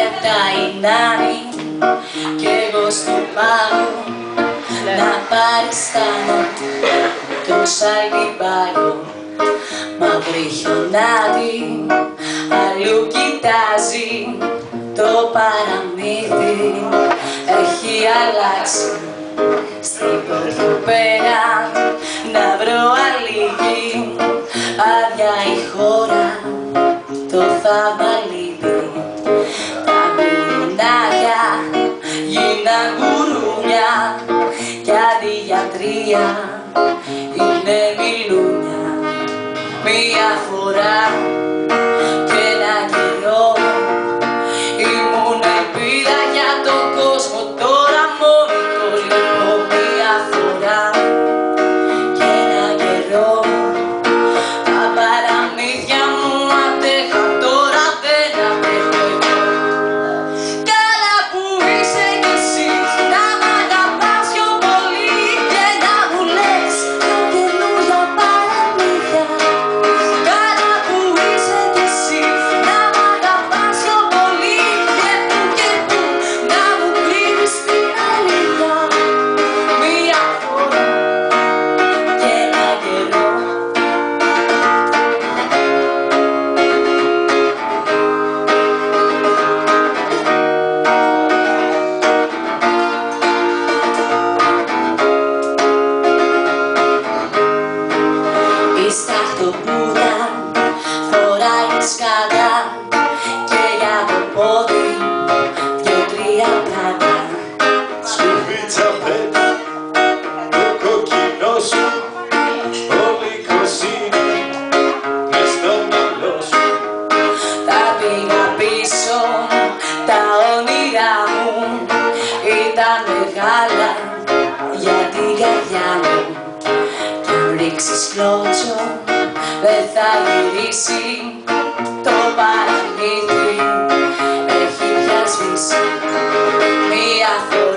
Έπτα η Νάνη κι εγώ στο πάγο να παριστάνω το σαλιμπάριο. Μαύρη χιονάτη αλλού κοιτάζει, το παραμύθι έχει αλλάξει. Στην πόρτα πέρα να βρω αλήθεια, άδεια η χώρα, το θαύμα λείπει. Τα γουρουνάκια γίναν γουρούνια κι αντί για τρία είναι μιλούνια. Μια φορά και ένα καιρό ήμουν ελπίδα για τον κόσμο, τώρα μόνο υπολείπω. Μια φορά και ένα καιρό τα παραμύθια μου αντέχαν, τώρα δεν αντέχω εγώ. Καλά που είσαι κι εσύ να μ' αγαπάς πιο πολύ και να μου λες πιο καινούργια παραμύθια. Καλά που είσαι κι εσύ να μ' αγαπάς πιο πολύ και που να μου κρύβεις την αλήθεια. Μια φορά και ένα καιρό. Η σταχτοπούδα φοράει σκάτα και για το πόδι δυο-τρία πλάτα. Σκουφίτσα πέτει το κόκκινο σου, όλη κοσίνη μες στο μυαλό σου. Τα πήγα πίσω, τα όνειρά μου ήταν μεγάλα για την καρδιά μου. Κι αν ρίξεις κλώτσο δεν θα γυρίσει, το παραμύθι έχει πια σβήσει. Μια φορά